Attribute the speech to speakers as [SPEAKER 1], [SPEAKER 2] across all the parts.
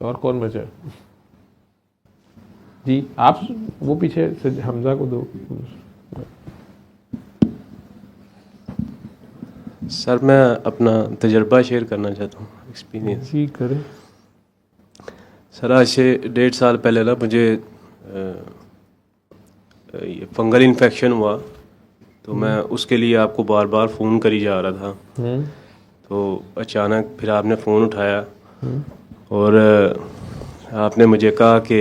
[SPEAKER 1] और कौन बचा जी? आप वो पीछे से हमजा को दो।
[SPEAKER 2] सर मैं अपना तजर्बा शेयर करना चाहता हूँ, एक्सपीरियंस।
[SPEAKER 1] जी करें।
[SPEAKER 2] सर आज से 1.5 साल पहले ना मुझे ये फंगल इन्फेक्शन हुआ, तो मैं उसके लिए आपको बार बार फ़ोन करी जा रहा था। तो अचानक फिर आपने फ़ोन उठाया और आपने मुझे कहा कि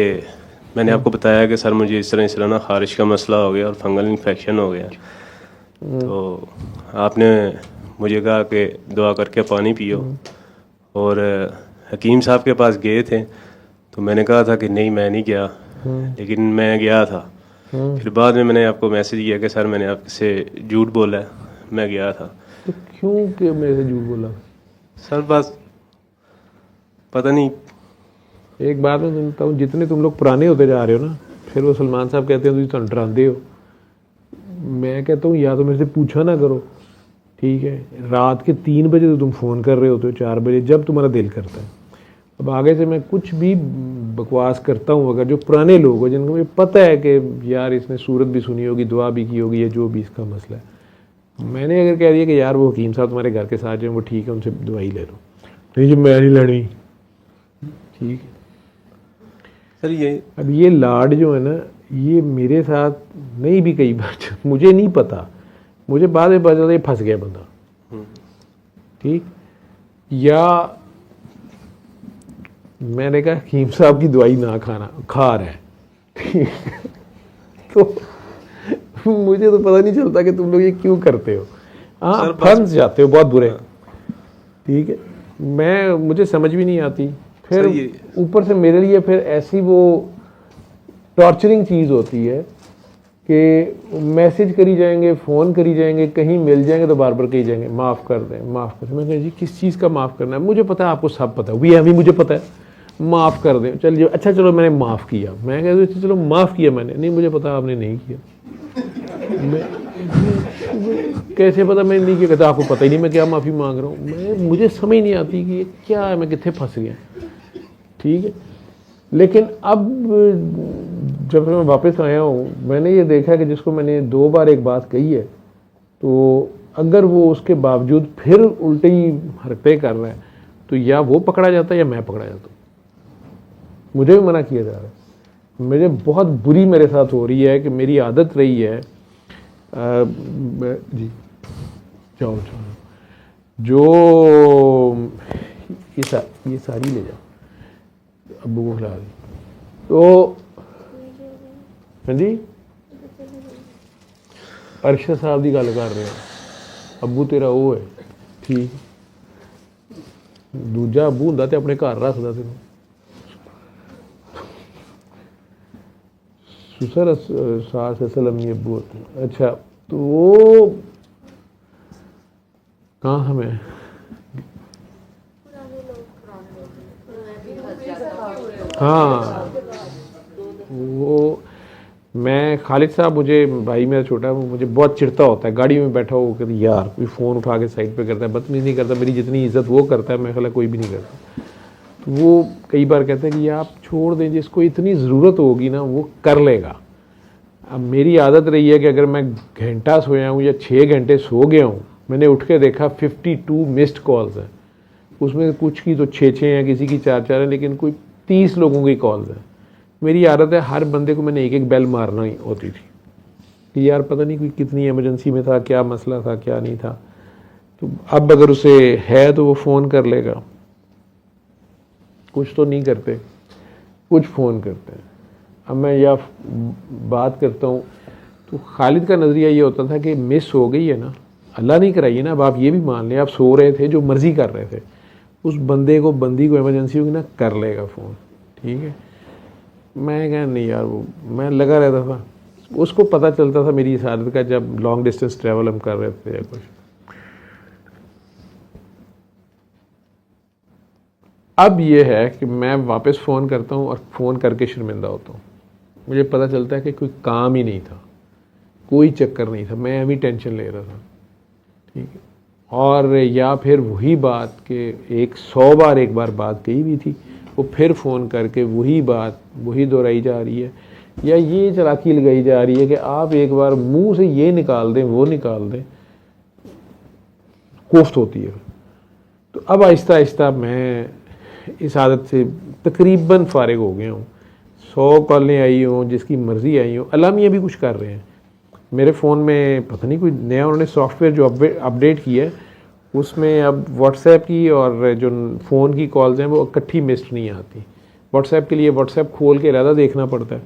[SPEAKER 2] मैंने आपको बताया कि सर मुझे इस तरह ना ख़ारिश का मसला हो गया और फंगल इन्फेक्शन हो गया। तो आपने मुझे कहा कि दुआ करके पानी पियो, और हकीम साहब के पास गए थे। तो मैंने कहा था कि नहीं मैं नहीं गया, लेकिन मैं गया था। फिर बाद में मैंने आपको मैसेज किया कि सर मैंने आपसे झूठ बोला है, मैं गया था।
[SPEAKER 1] तो क्यों कि मेरे से झूठ बोला?
[SPEAKER 2] सर बस पता नहीं।
[SPEAKER 1] एक बात मैं सुनता हूँ, जितने तुम लोग पुराने होते जा रहे हो ना, फिर वो सलमान साहब कहते हैं तुम डराते हो। मैं कहता हूँ या तो मेरे से पूछा ना करो, ठीक है? रात के 3 बजे तो तुम फ़ोन कर रहे होते हो, 4 बजे, जब तुम्हारा दिल करता है। अब आगे से मैं कुछ भी बकवास करता हूँ, अगर जो पुराने लोग हो जिनको मुझे पता है कि यार इसने सूरत भी सुनी होगी, दुआ भी की होगी, या जो भी इसका मसला है, मैंने अगर कह दिया कि यार वो हकीम साहब तुम्हारे घर के साथ जो वो ठीक है, उनसे दवाई ले लो, नहीं जो मैं नहीं लड़ी, ठीक है?
[SPEAKER 2] सर ये
[SPEAKER 1] अब ये लाड जो है ना, ये मेरे साथ नहीं भी कई बार मुझे नहीं पता, मुझे बाद में पता चलता ये फंस गया बंदा, ठीक? या मैंने कहा हकीम साहब की दवाई ना खाना, खा रहा है, ठीक? तो मुझे तो पता नहीं चलता कि तुम लोग ये क्यों करते हो। हाँ फंस जाते हो बहुत बुरे, ठीक है? मुझे समझ भी नहीं आती। फिर ऊपर से मेरे लिए फिर ऐसी वो टॉर्चरिंग चीज़ होती है कि मैसेज करी जाएंगे, फ़ोन करी जाएंगे, कहीं मिल जाएंगे तो बार बार कही जाएंगे माफ़ कर दें, माफ़ कर दें। मैं कह जी किस चीज़ का माफ़ करना है? मुझे पता है, आपको सब पता है, भी अभी मुझे पता है, माफ़ कर दें। चलिए अच्छा चलो मैंने माफ़ किया, मैं कहता हूँ चलो माफ़ किया मैंने, नहीं मुझे पता आपने नहीं किया। कैसे पता मैंने नहीं किया? कहता आपको पता ही नहीं मैं क्या माफ़ी मांग रहा हूँ। मुझे समझ नहीं आती कि ये क्या है, मैं कितने फंस गया, ठीक है? लेकिन अब जब मैं वापस आया हूँ, मैंने ये देखा कि जिसको मैंने 2 बार एक बात कही है, तो अगर वो उसके बावजूद फिर उल्टी हरकतें कर रहा है, तो या वो पकड़ा जाता है या मैं पकड़ा जाता हूँ। मुझे भी मना किया जा रहा है। मुझे बहुत बुरी मेरे साथ हो रही है कि मेरी आदत रही है जी जाओ जो ये सारी ले जाओ, अब्बू को खिला दी। तो हाँ जी, अरशद साहब की गल कर रहे हो, अब्बू तेरा वो है, ठीक? दूजा अब्बू होंदा ते अपने घर रखदा तेनू। सुसर सास सलम ये अब्बू होते हैं। अच्छा तो वो कहाँ हमें हाँ वो मैं खालिद साहब, मुझे भाई मेरा छोटा, मुझे बहुत चिढ़ता होता है गाड़ी में बैठा हो कि यार कोई फ़ोन उठा के साइड पे करता है, बदतमीज़ी नहीं करता, मेरी जितनी इज्जत वो करता है मैं ख्याल कोई भी नहीं करता। तो वो कई बार कहते हैं कि आप छोड़ दें, जिसको इतनी ज़रूरत होगी ना वो कर लेगा। अब मेरी आदत रही है कि अगर मैं घंटा सोया हूँ या 6 घंटे सो गया हूँ, मैंने उठ के देखा 52 मिस्ड कॉल्स हैं, उसमें कुछ की तो 6-6 हैं, किसी की 4-4 हैं, लेकिन कोई 30 लोगों की कॉल्स हैं। मेरी आदत है हर बंदे को मैंने एक एक बेल मारना ही होती थी कि यार पता नहीं कोई कितनी इमरजेंसी में था, क्या मसला था, क्या नहीं था। तो अब अगर उसे है तो वो फ़ोन कर लेगा, कुछ तो नहीं करते, कुछ फ़ोन करते हैं। अब मैं यह बात करता हूँ तो खालिद का नज़रिया ये होता था कि मिस हो गई है ना, अल्लाह नहीं कराइए ना, अब आप ये भी मान लें आप सो रहे थे, जो मर्ज़ी कर रहे थे, उस बंदी को इमरजेंसी होगी ना, कर लेगा फ़ोन, ठीक है? मैं कहा नहीं यार, वो मैं लगा रहता था, उसको पता चलता था मेरी इस आदत का जब लॉन्ग डिस्टेंस ट्रैवल हम कर रहे थे या कुछ। अब ये है कि मैं वापस फ़ोन करता हूँ और फ़ोन करके शर्मिंदा होता हूँ। मुझे पता चलता है कि कोई काम ही नहीं था, कोई चक्कर नहीं था, मैं अभी टेंशन ले रहा था, ठीक है? और या फिर वही बात कि 100 बार एक बार बात कही हुई थी, वो फिर फ़ोन करके वही बात वही दोहराई जा रही है, या ये चालाकी लगाई जा रही है कि आप एक बार मुंह से ये निकाल दें वो निकाल दें, कोफ्त होती है। तो अब आहिस्ता आहिस्ता मैं इस आदत से तकरीबन फारिग हो गया हूँ। 100 कॉलें आई हों, जिसकी मर्ज़ी आई हों, अलामिया भी कुछ कर रहे हैं। मेरे फ़ोन में पता नहीं कोई नया उन्होंने सॉफ्टवेयर जो अपडेट किया है, उसमें अब व्हाट्सएप की और जो फ़ोन की कॉल्स हैं वो इकट्ठी मिस्ड नहीं आती। व्हाट्सएप के लिए व्हाट्सएप खोल के इरादा देखना पड़ता है,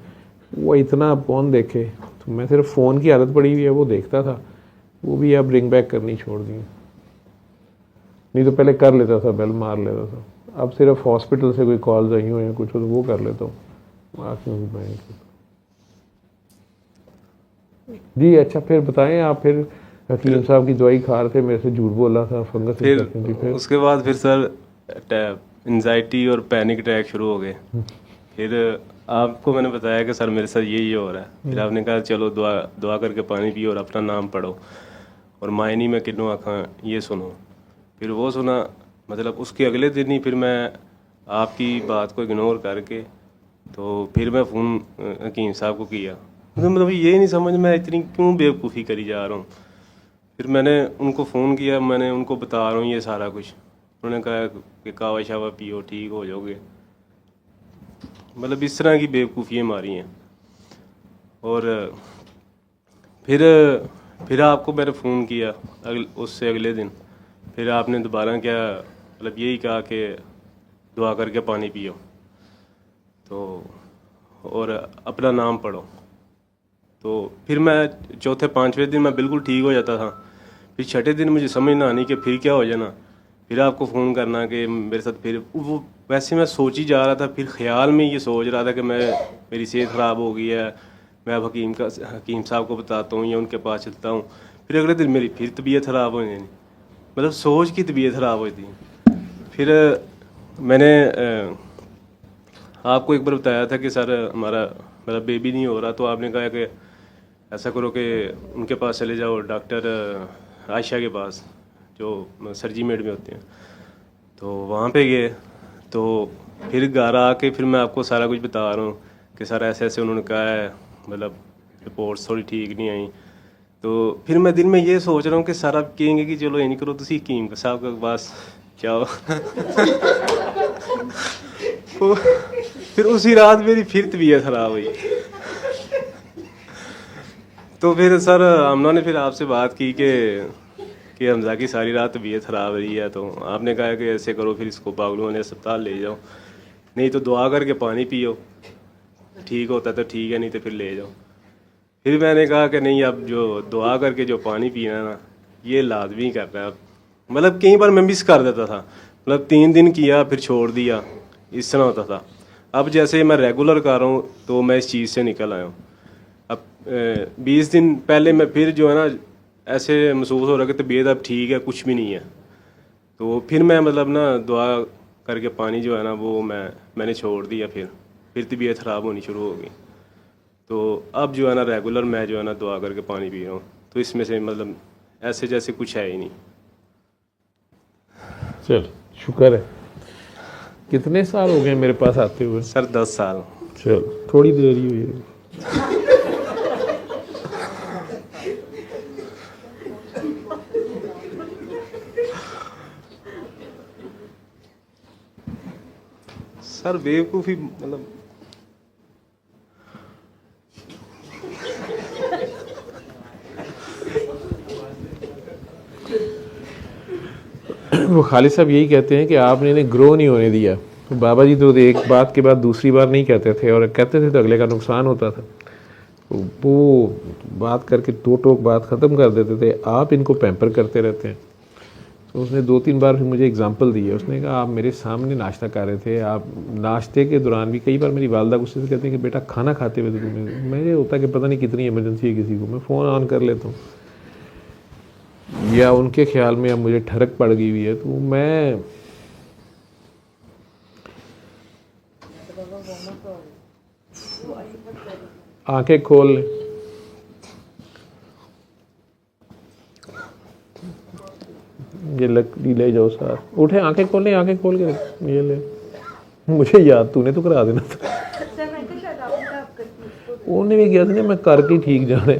[SPEAKER 1] वो इतना अब कौन देखे। तो मैं सिर्फ फ़ोन की आदत पड़ी हुई है, वो देखता था, वो भी अब रिंग बैक करनी छोड़ दी। नहीं तो पहले कर लेता था, बेल मार लेता था। अब सिर्फ हॉस्पिटल से कोई कॉल्स आई हुई हैं कुछ, तो वो कर लेता हूँ। जी अच्छा, फिर बताएं आप। फिर हकीम साहब की दवाई खा रहे थे, मेरे से झूठ बोला था, फंगस इन्फेक्शन थी। फिर
[SPEAKER 2] उसके बाद फिर सर एंजाइटी और पैनिक अटैक शुरू हो गए। फिर आपको मैंने बताया कि सर मेरे साथ यही हो रहा है। फिर आपने कहा चलो दुआ करके पानी पियो और अपना नाम पढ़ो और मायनी में किन्नू आखा ये सुनो। फिर वो सुना, मतलब उसके अगले दिन ही फिर मैं आपकी बात को इग्नोर करके तो फिर मैं फ़ोन हकीम साहब को किया। मतलब ये नहीं समझ में इतनी क्यों बेवकूफ़ी करी जा रहा हूँ। फिर मैंने उनको फ़ोन किया, मैंने उनको बता रहा हूँ ये सारा कुछ। उन्होंने कहा कि कावा शावा पियो ठीक हो जाओगे। मतलब इस तरह की बेवकूफ़ियाँ मारी हैं। और फिर आपको मैंने फ़ोन किया उससे अगले दिन। फिर आपने दोबारा क्या मतलब यही कहा कि दुआ करके पानी पियो तो और अपना नाम पढ़ो। तो फिर मैं चौथे पांचवें दिन मैं बिल्कुल ठीक हो जाता था। फिर छठे दिन मुझे समझ ना आनी कि फिर क्या हो जाना, फिर आपको फ़ोन करना कि मेरे साथ फिर वो वैसे मैं सोच ही जा रहा था। फिर ख्याल में ये सोच रहा था कि मेरी सेहत ख़राब हो गई है, मैं अब हकीम साहब को बताता हूँ या उनके पास चलता हूँ। फिर अगले दिन मेरी फिर तबीयत ख़राब हो जानी, मतलब सोच की तबीयत ख़राब हो थी। फिर मैंने आपको एक बार बताया था कि सर हमारा मेरा बेबी नहीं हो रहा, तो आपने कहा कि ऐसा करो कि उनके पास चले जाओ, डॉक्टर आयशा के पास जो सर्जी मेड में होते हैं। तो वहाँ पे गए, तो फिर घर आके फिर मैं आपको सारा कुछ बता रहा हूँ कि सर ऐसे ऐसे उन्होंने कहा है, मतलब रिपोर्ट्स थोड़ी ठीक नहीं आई। तो फिर मैं दिन में ये सोच रहा हूँ कि सर आप कहेंगे कि चलो ये नहीं करो, तुसी हकीम साहब के पास जाओ। तो फिर उसी रात मेरी फिर तबीयत ख़राब हुई। तो फिर सर आमना ने फिर आपसे बात की कि हमजा की सारी रात तबीयत ख़राब रही है। तो आपने कहा कि ऐसे करो फिर इसको पागलों वाले अस्पताल ले जाओ, नहीं तो दुआ करके पानी पियो, ठीक होता तो ठीक है, नहीं तो फिर ले जाओ। फिर मैंने कहा कि नहीं, अब जो दुआ करके जो पानी पीना है ना, ये लाजमी करना है। मतलब कई बार मैं मिस कर देता था, मतलब 3 दिन किया फिर छोड़ दिया, इस तरह होता था। अब जैसे मैं रेगुलर कर रहा हूँ तो मैं इस चीज़ से निकल आया हूँ। अब 20 दिन पहले मैं फिर जो है ना ऐसे महसूस हो रहा कि तबीयत अब ठीक है, कुछ भी नहीं है। तो फिर मैं मतलब ना दुआ करके पानी जो है ना वो मैंने छोड़ दिया। फिर तबीयत ख़राब होनी शुरू हो गई। तो अब जो है ना रेगुलर मैं जो है ना दुआ करके पानी पी रहा हूँ। तो इसमें से मतलब ऐसे जैसे कुछ है ही नहीं।
[SPEAKER 1] चल शुक्र है। कितने साल हो गए मेरे पास आते हुए?
[SPEAKER 2] सर 10 साल।
[SPEAKER 1] चल थोड़ी देर ही हुई है।
[SPEAKER 2] सर बेवकूफ़ी मतलब
[SPEAKER 1] वो खालिद साहब यही कहते हैं कि आपने इन्हें ग्रो नहीं होने दिया। तो बाबा जी तो एक बात के बाद दूसरी बार नहीं कहते थे, और कहते थे तो अगले का नुकसान होता था। वो बात करके 2 टोक बात ख़त्म कर देते थे। आप इनको पैम्पर करते रहते हैं। तो उसने 2-3 बार फिर मुझे एग्जांपल दी है। उसने कहा आप मेरे सामने नाश्ता कर रहे थे, आप नाश्ते के दौरान भी कई बार मेरी वालदा गुस्से से कहते हैं कि बेटा खाना खाते हुए तो तुम्हें, मेरे होता कि पता नहीं कितनी इमरजेंसी है किसी को, मैं फ़ोन ऑन कर लेता हूँ, या उनके ख्याल में अब मुझे ठरक पड़ गई हुई है। तो मैं आंखें खोल लें, ये लकड़ी ले जाओ साथ, उठे आंखें खोल लें, आंखें खोल के ये ले। मुझे याद तूने तो करा देना था। ਉਹਨੇ ਵੀ ਕਿਹਾ ਸੀ ਨਾ ਮੈਂ ਕਰਕੇ ਠੀਕ ਜਾਣਾ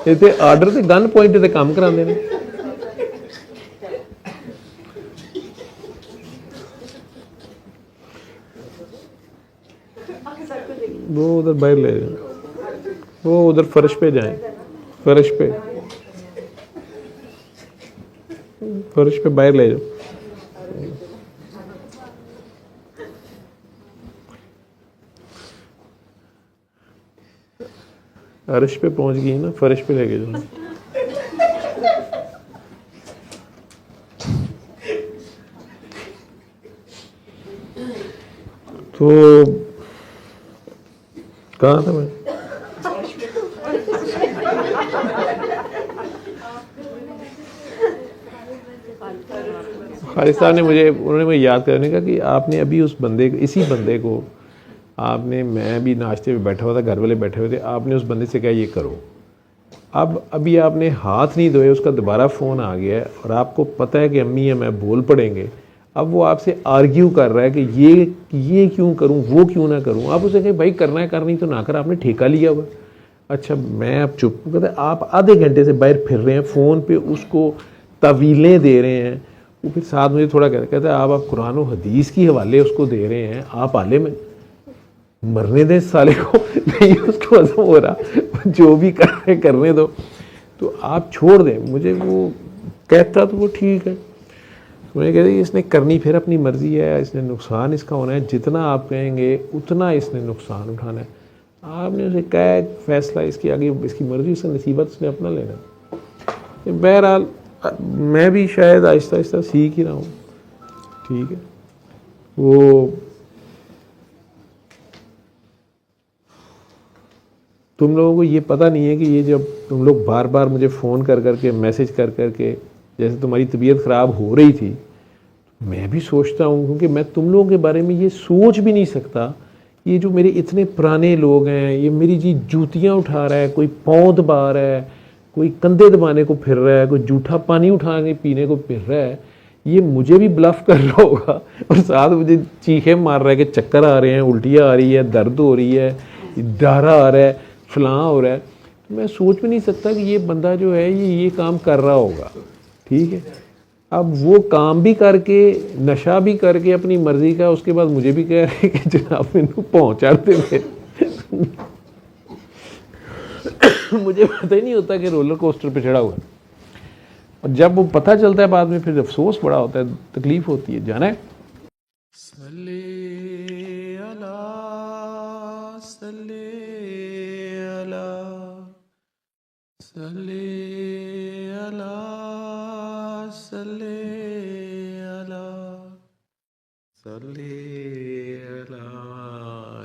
[SPEAKER 1] ਇਹ ਤੇ ਆਰਡਰ ਤੇ ਗਨ ਪੁਆਇੰਟ ਤੇ ਕੰਮ ਕਰਾਉਂਦੇ ਨੇ। वो उधर बाहर ले जाए, वो उधर फर्श पे जाए, फर्श पे बाहर ले जाओ। अर्श पे पहुंच गई ना, फर्श पे लेके जाओ। तो कहाँ था मैं? खालिद साहब ने उन्होंने याद करने का कि आपने अभी उस इसी बंदे को आपने, मैं भी नाश्ते में बैठा हुआ था, घर वाले बैठे हुए थे, आपने उस बंदे से कहा ये करो। अब अभी आपने हाथ नहीं धोए, उसका दोबारा फ़ोन आ गया है और आपको पता है कि अम्मी या मैं बोल पड़ेंगे। अब वो आपसे आर्ग्यू कर रहा है कि ये क्यों करूं, वो क्यों ना करूं। आप उसे कहें भाई करना है करनी तो ना कर, आपने ठेका लिया हुआ। अच्छा मैं अब चुप हूँ। कहते आप आधे घंटे से बाहर फिर रहे हैं, फ़ोन पे उसको तवीलें दे रहे हैं। वो फिर साथ मुझे थोड़ा कहते आप कुरान और हदीस की हवाले उसको दे रहे हैं, आप आले में मरने दें साले को, नहीं उसको हजम हो रहा, जो भी कर रहे करने दो, तो आप छोड़ दें। मुझे वो कहता तो वो ठीक है, मुझे कहते इसने करनी फिर अपनी मर्ज़ी है, इसने नुकसान इसका होना है, जितना आप कहेंगे उतना इसने नुकसान उठाना है। आपने उसे कहा फैसला इसकी आगे, इसकी मर्ज़ी, इसका नसीबत उसने अपना लेना। बहरहाल मैं भी शायद आहिस्ता आहिस्ता सीख ही रहा हूँ। ठीक है, वो तुम लोगों को ये पता नहीं है कि ये जब तुम लोग बार बार मुझे फ़ोन कर करके, मैसेज कर करके, जैसे तुम्हारी तबीयत ख़राब हो रही थी, मैं भी सोचता हूँ, क्योंकि मैं तुम लोगों के बारे में ये सोच भी नहीं सकता। ये जो मेरे इतने पुराने लोग हैं, ये मेरी जी जूतियाँ उठा रहा है, कोई पाँव दबा रहा है, कोई कंधे दबाने को फिर रहा है, कोई जूठा पानी उठा के पीने को फिर रहा है, ये मुझे भी ब्लफ कर रहा होगा और साथ मुझे चीखें मार रहा है कि चक्कर आ रहे हैं, उल्टियाँ आ रही है, दर्द हो रही है, डारा आ रहा है, फलां हो रहा है। तो मैं सोच भी नहीं सकता कि ये बंदा जो है ये काम कर रहा होगा। ठीक है, अब वो काम भी करके, नशा भी करके अपनी मर्जी का, उसके बाद मुझे भी कह रहे कि जनाब मैंने पहुँचाते थे। मुझे पता ही नहीं होता कि रोलर कोस्टर पे चढ़ा हुआ है, और जब वो पता चलता है बाद में फिर अफसोस बड़ा होता है, तकलीफ होती है। जाना है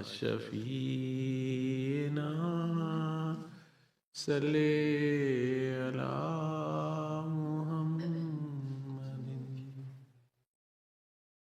[SPEAKER 1] शफीना सल्ले अला